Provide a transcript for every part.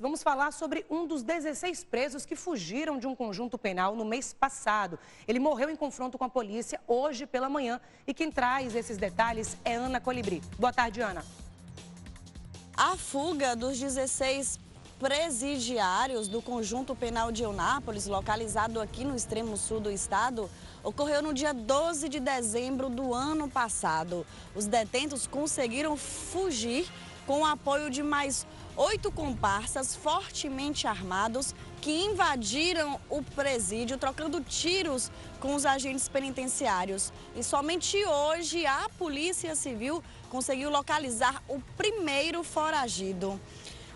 Vamos falar sobre um dos 16 presos que fugiram de um conjunto penal no mês passado. Ele morreu em confronto com a polícia hoje pela manhã. E quem traz esses detalhes é Ana Colibri. Boa tarde, Ana. A fuga dos 16 presidiários do conjunto penal de Eunápolis, localizado aqui no extremo sul do estado, ocorreu no dia 12 de dezembro do ano passado. Os detentos conseguiram fugir com o apoio de mais 8 comparsas fortemente armados que invadiram o presídio, trocando tiros com os agentes penitenciários. E somente hoje a Polícia Civil conseguiu localizar o primeiro foragido.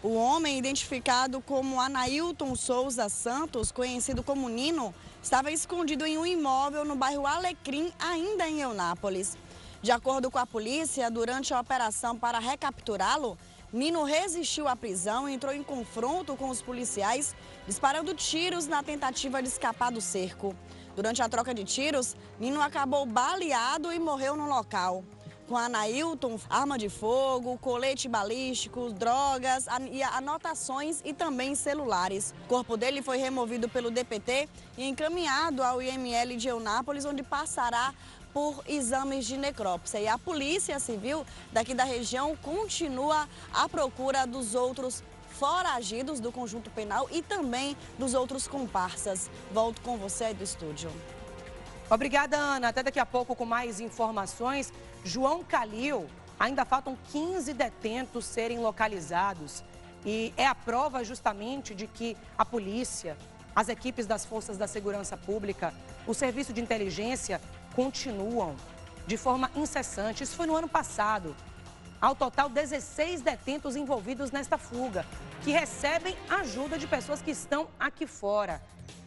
O homem, identificado como Anailton Souza Santos, conhecido como Nino, estava escondido em um imóvel no bairro Alecrim, ainda em Eunápolis. De acordo com a polícia, durante a operação para recapturá-lo, Nino resistiu à prisão e entrou em confronto com os policiais, disparando tiros na tentativa de escapar do cerco. Durante a troca de tiros, Nino acabou baleado e morreu no local. Com Anailton, arma de fogo, colete balístico, drogas, anotações e também celulares. O corpo dele foi removido pelo DPT e encaminhado ao IML de Eunápolis, onde passará por exames de necrópsia. E a Polícia Civil daqui da região continua à procura dos outros foragidos do conjunto penal e também dos outros comparsas. Volto com você aí do estúdio. Obrigada, Ana. Até daqui a pouco com mais informações. João Calil, ainda faltam 15 detentos serem localizados. E é a prova justamente de que a polícia, as equipes das forças da segurança pública, o serviço de inteligência continuam de forma incessante. Isso foi no ano passado. Ao total, 16 detentos envolvidos nesta fuga, que recebem ajuda de pessoas que estão aqui fora.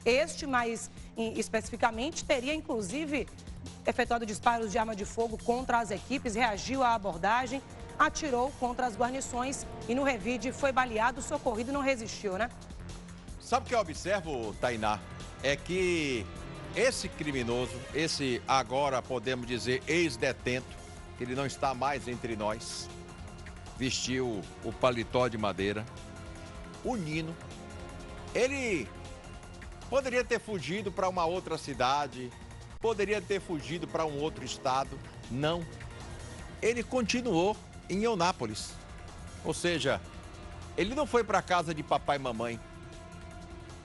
Este, mais especificamente, teria inclusive efetuado disparos de arma de fogo contra as equipes, reagiu à abordagem, atirou contra as guarnições e no revide foi baleado, socorrido e não resistiu, né? Sabe o que eu observo, Tainá? É que esse criminoso, esse agora podemos dizer ex-detento, que ele não está mais entre nós, vestiu o paletó de madeira, o Nino, ele poderia ter fugido para uma outra cidade, poderia ter fugido para um outro estado, não. Ele continuou em Eunápolis, ou seja, ele não foi para a casa de papai e mamãe,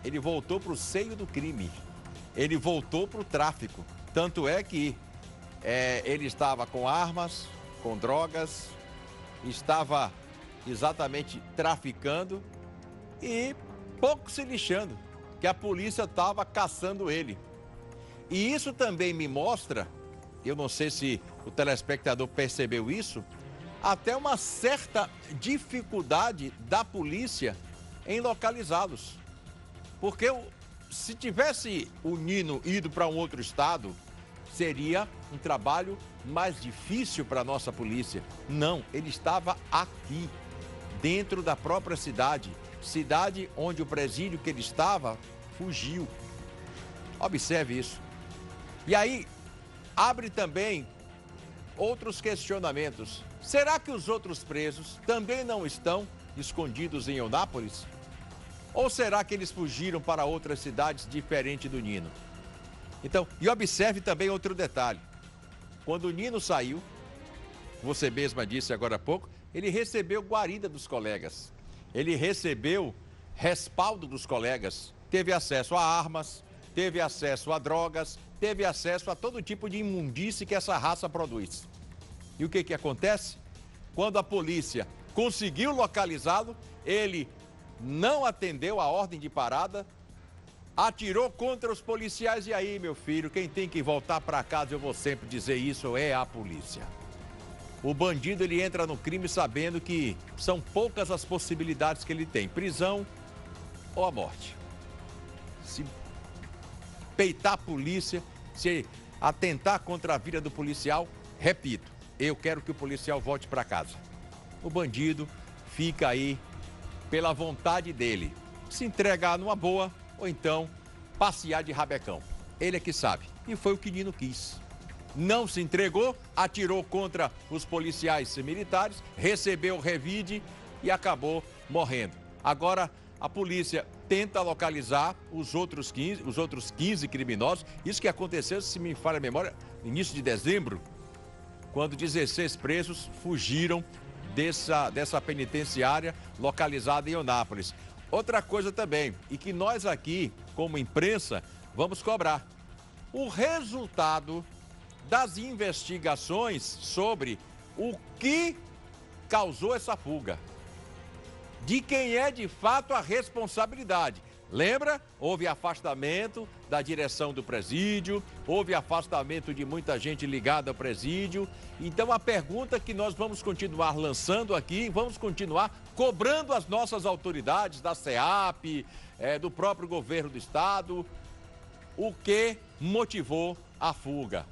ele voltou para o seio do crime. Ele voltou para o tráfico. Tanto é que ele estava com armas, com drogas, estava exatamente traficando e pouco se lixando, que a polícia estava caçando ele. E isso também me mostra, eu não sei se o telespectador percebeu isso, até uma certa dificuldade da polícia em localizá-los. Porque se tivesse o Nino ido para um outro estado, seria um trabalho mais difícil para a nossa polícia. Não, ele estava aqui, dentro da própria cidade. Cidade onde o presídio que ele estava fugiu. Observe isso. E aí, abre também outros questionamentos. Será que os outros presos também não estão escondidos em Eunápolis? Ou será que eles fugiram para outras cidades diferentes do Nino? Então, e observe também outro detalhe. Quando o Nino saiu, você mesma disse agora há pouco, ele recebeu guarida dos colegas. Ele recebeu respaldo dos colegas. Teve acesso a armas, teve acesso a drogas, teve acesso a todo tipo de imundície que essa raça produz. E o que acontece? Quando a polícia conseguiu localizá-lo, ele não atendeu a ordem de parada, atirou contra os policiais. E aí, meu filho, quem tem que voltar para casa, eu vou sempre dizer isso, é a polícia. O bandido, ele entra no crime sabendo que são poucas as possibilidades que ele tem, prisão ou a morte. Se peitar a polícia, se atentar contra a vida do policial, repito, eu quero que o policial volte para casa. O bandido fica aí pela vontade dele, se entregar numa boa ou então passear de rabecão. Ele é que sabe. E foi o que Nino quis. Não se entregou, atirou contra os policiais militares, recebeu revide e acabou morrendo. Agora, a polícia tenta localizar os outros 15 criminosos. Isso que aconteceu, se me falha a memória, no início de dezembro, quando 16 presos fugiram dessa penitenciária localizada em Eunápolis. Outra coisa também, e que nós aqui, como imprensa, vamos cobrar. O resultado das investigações sobre o que causou essa fuga. De quem é de fato a responsabilidade. Lembra? Houve afastamento da direção do presídio, houve afastamento de muita gente ligada ao presídio. Então a pergunta que nós vamos continuar lançando aqui, vamos continuar cobrando as nossas autoridades da SEAP, do próprio governo do estado, o que motivou a fuga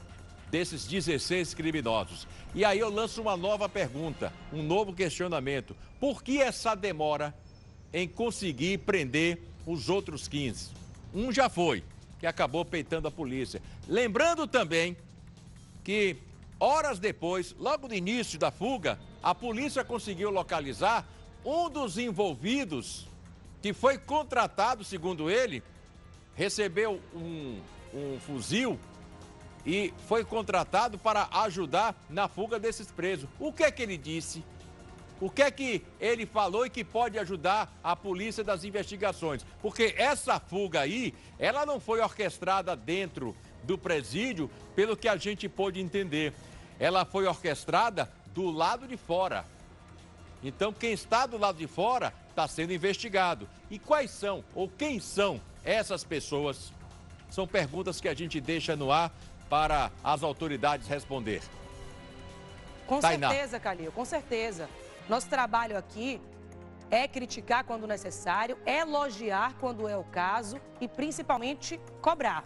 desses 16 criminosos. E aí eu lanço uma nova pergunta, um novo questionamento. Por que essa demora em conseguir prender os outros 15? Um já foi, que acabou peitando a polícia. Lembrando também que horas depois, logo no início da fuga, a polícia conseguiu localizar um dos envolvidos, que foi contratado, segundo ele, recebeu um fuzil e foi contratado para ajudar na fuga desses presos. O que é que ele disse? O que é que ele falou e que pode ajudar a polícia das investigações? Porque essa fuga aí, ela não foi orquestrada dentro do presídio, pelo que a gente pôde entender. Ela foi orquestrada do lado de fora. Então, quem está do lado de fora está sendo investigado. E quais são, ou quem são essas pessoas? São perguntas que a gente deixa no ar para as autoridades responder. Com certeza, Calil, com certeza. Nosso trabalho aqui é criticar quando necessário, elogiar quando é o caso e principalmente cobrar.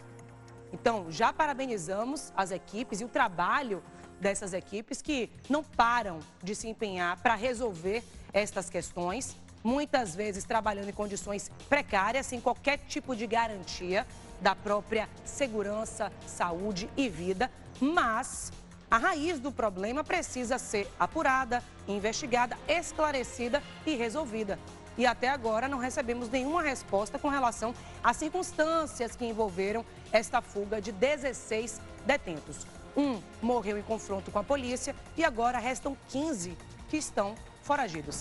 Então, já parabenizamos as equipes e o trabalho dessas equipes que não param de se empenhar para resolver estas questões, muitas vezes trabalhando em condições precárias, sem qualquer tipo de garantia da própria segurança, saúde e vida, mas a raiz do problema precisa ser apurada, investigada, esclarecida e resolvida. E até agora não recebemos nenhuma resposta com relação às circunstâncias que envolveram esta fuga de 16 detentos. Um morreu em confronto com a polícia e agora restam 15 que estão foragidos.